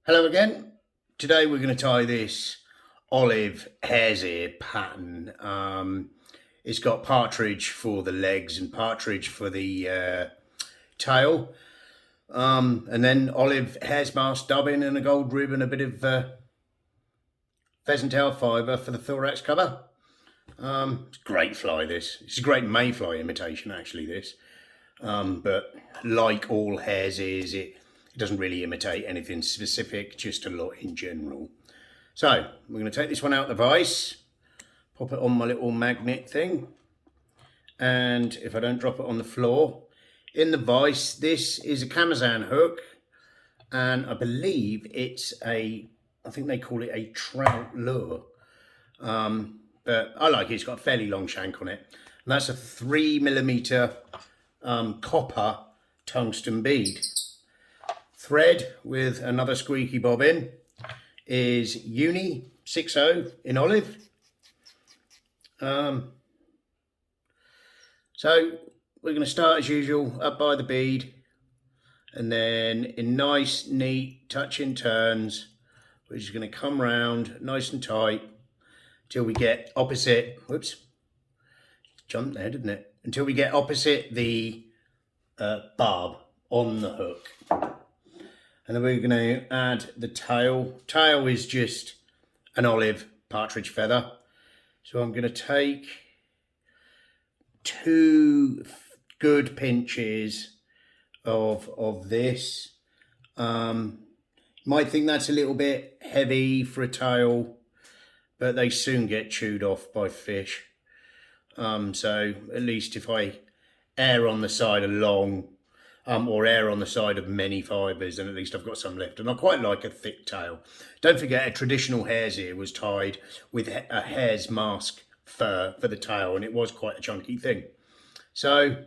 Hello again. Today we're going to tie this olive hare's ear pattern. It's got partridge for the legs and partridge for the tail. And then olive hare's mask dubbing and a gold rib and a bit of pheasant tail fibre for the thorax cover. It's a great fly, this. It's a great mayfly imitation, actually, this. But like all hare's ears, it doesn't really imitate anything specific, just a lot in general. So we're going to take this one out of the vise, pop it on my little magnet thing, and if I don't drop it on the floor, in the vise, this is a Camazan hook, and I believe it's I think they call it a trout lure. But I like it. It's got a fairly long shank on it. And that's a 3mm copper tungsten bead. Thread with another squeaky bobbin is Uni 60 in olive. So we're going to start as usual up by the bead, and then in nice neat touching turns we're just going to come round nice and tight till we get opposite, whoops, jumped there, didn't it? Until we get opposite the barb on the hook. And then we're going to add the tail. Tail is just an olive partridge feather. So I'm going to take 2 good pinches of this. You might think that's a little bit heavy for a tail, but they soon get chewed off by fish. So at least if I err on the side of long, or err on the side of many fibres, then at least I've got some left. And I quite like a thick tail. Don't forget, a traditional hare's ear was tied with a hare's mask fur for the tail, and it was quite a chunky thing. So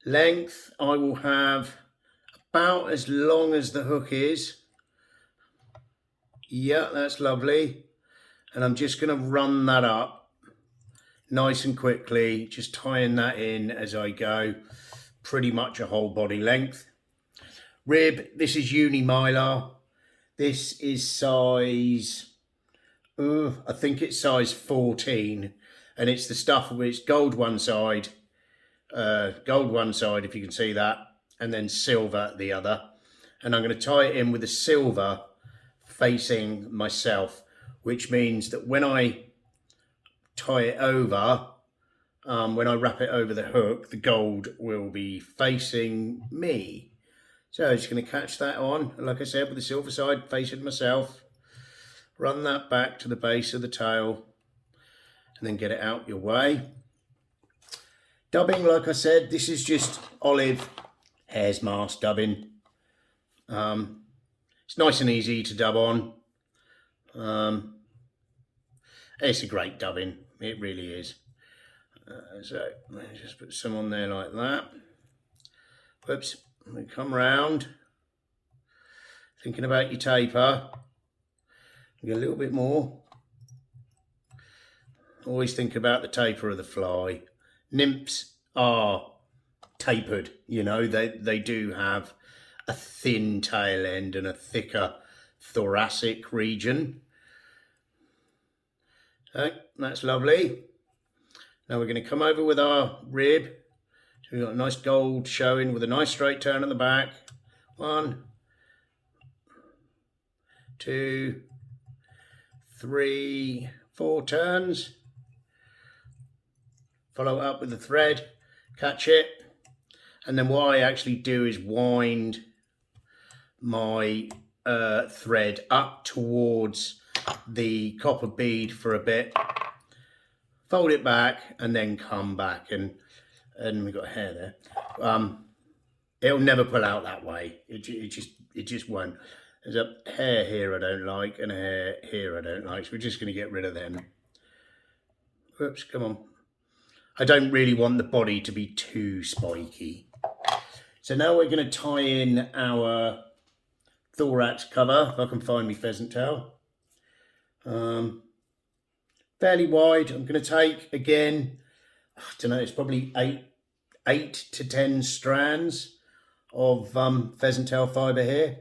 length, I will have about as long as the hook is. Yeah, that's lovely. And I'm just going to run that up nice and quickly, just tying that in as I go. Pretty much a whole body length. Rib, this is Uni Mylar. This is size, I think it's size 14. And it's the stuff where it's gold one side if you can see that, and then silver the other. And I'm going to tie it in with the silver facing myself, which means that when I tie it over, when I wrap it over the hook, the gold will be facing me. So I'm just going to catch that on, like I said, with the silver side facing myself. Run that back to the base of the tail, and then get it out your way. Dubbing, like I said, this is just olive hare's mask dubbing. It's nice and easy to dub on. It's a great dubbing, it really is. So let's just put some on there like that. Whoops, we come round. Thinking about your taper. Get a little bit more. Always think about the taper of the fly. Nymphs are tapered, you know, they do have a thin tail end and a thicker thoracic region. Okay, that's lovely. Now we're going to come over with our rib. So we've got a nice gold showing with a nice straight turn at the back. 1, 2, 3, 4 turns. Follow up with the thread, catch it. And then what I actually do is wind my thread up towards the copper bead for a bit. Fold it back and then come back, and we've got a hair there. It'll never pull out that way. It just won't. There's a hair here I don't like and a hair here I don't like, so we're just going to get rid of them. Whoops, come on. I don't really want the body to be too spiky. So now we're going to tie in our thorax cover, if I can find my pheasant tail. Fairly wide. I'm going to take, again, I don't know, it's probably 8 to 10 strands of pheasant tail fibre here.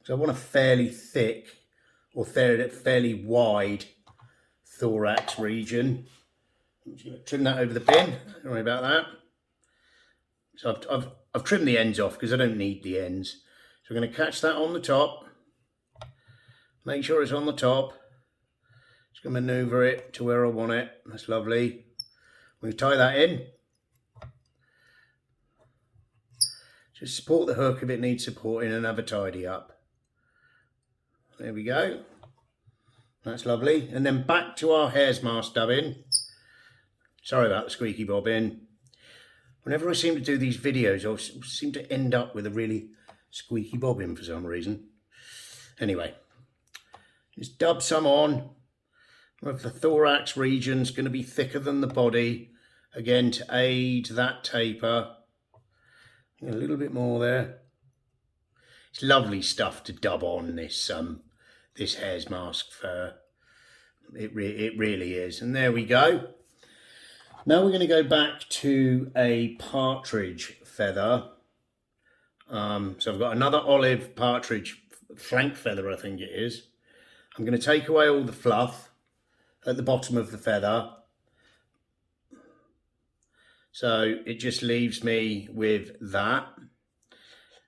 So I want a fairly thick or fairly wide thorax region. I'm just going to trim that over the bin. Don't worry about that. So I've trimmed the ends off because I don't need the ends. So I'm going to catch that on the top. Make sure it's on the top. Just going to maneuver it to where I want it. That's lovely. We tie that in. Just support the hook if it needs supporting and have a tidy up. There we go. That's lovely. And then back to our hare's mask dubbing. Sorry about the squeaky bobbin. Whenever I seem to do these videos, I seem to end up with a really squeaky bobbin for some reason. Anyway, just dub some on. With the thorax region's going to be thicker than the body. Again, to aid that taper. A little bit more there. It's lovely stuff to dub on this this hare's mask fur. It really is. And there we go. Now we're going to go back to a partridge feather. So I've got another olive partridge flank feather, I think it is. I'm going to take away all the fluff at the bottom of the feather. So it just leaves me with that.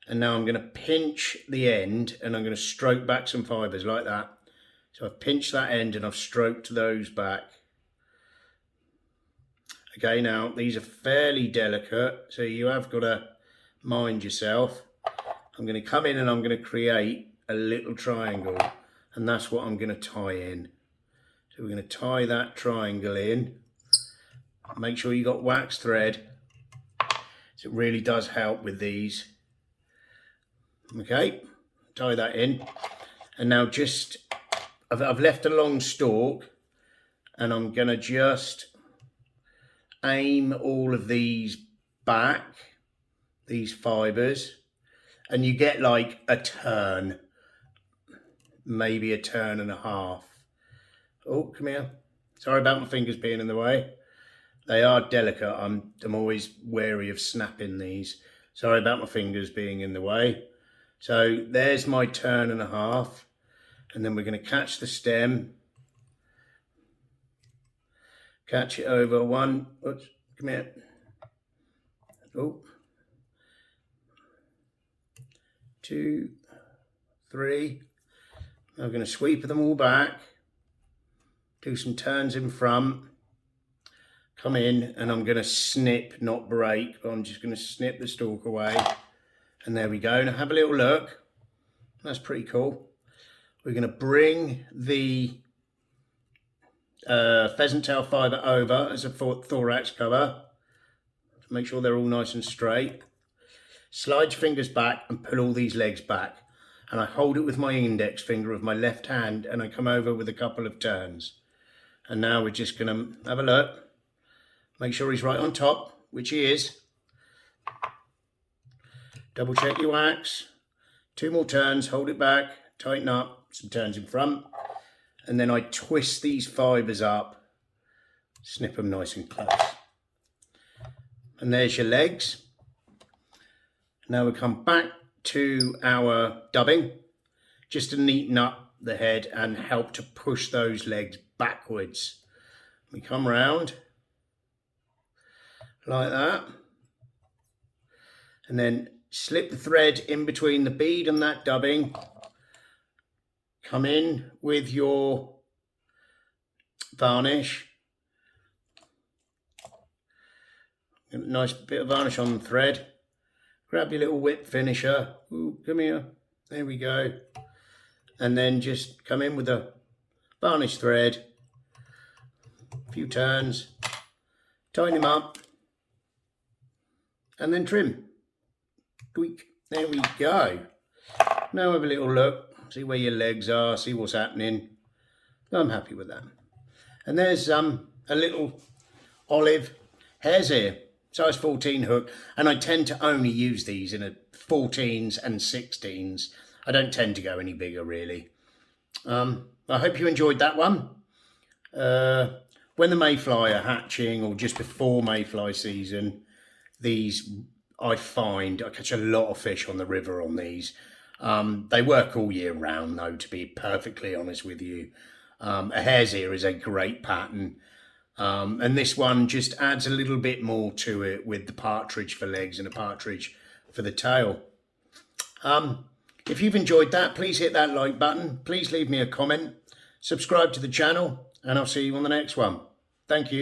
And now I'm going to pinch the end and I'm going to stroke back some fibres like that. So I've pinched that end and I've stroked those back. Okay, now these are fairly delicate, so you have got to mind yourself. I'm going to come in and I'm going to create a little triangle, and that's what I'm going to tie in. So we're going to tie that triangle in. Make sure you got wax thread. So it really does help with these. Okay, tie that in. And now just, I've left a long stalk, and I'm going to just aim all of these back, these fibres, and you get like a turn, maybe a turn and a half. Oh, come here. Sorry about my fingers being in the way. They are delicate. I'm always wary of snapping these. Sorry about my fingers being in the way. So there's my turn and a half. And then we're going to catch the stem. Catch it over one. Oops, come here. Oh. 2, 3. I'm going to sweep them all back. Do some turns in front. Come in and I'm going to snip, not break. I'm just going to snip the stalk away. And there we go. Now have a little look. That's pretty cool. We're going to bring the pheasant tail fibre over as a thorax cover. Make sure they're all nice and straight. Slide your fingers back and pull all these legs back. And I hold it with my index finger of my left hand and I come over with a couple of turns. And now we're just going to have a look. Make sure he's right on top, which he is. Double check your wax. 2 more turns, hold it back, tighten up, some turns in front. And then I twist these fibres up, snip them nice and close. And there's your legs. Now we come back to our dubbing, just to neaten up the head and help to push those legs backwards. We come round like that, and then slip the thread in between the bead and that dubbing. Come in with your varnish. A nice bit of varnish on the thread. Grab your little whip finisher. Ooh, come here. There we go. And then just come in with a varnish thread. A few turns. Tighten him up. And then trim. Tweak. There we go. Now have a little look. See where your legs are. See what's happening. I'm happy with that. And there's a little olive hare's ear. Size 14 hook. And I tend to only use these in a 14s and 16s. I don't tend to go any bigger really. I hope you enjoyed that one. When the mayfly are hatching or just before mayfly season, these I find I catch a lot of fish on the river on these. They work all year round, though, to be perfectly honest with you. A hare's ear is a great pattern. And this one just adds a little bit more to it with the partridge for legs and a partridge for the tail. If you've enjoyed that, please hit that like button. Please leave me a comment. Subscribe to the channel, and I'll see you on the next one. Thank you.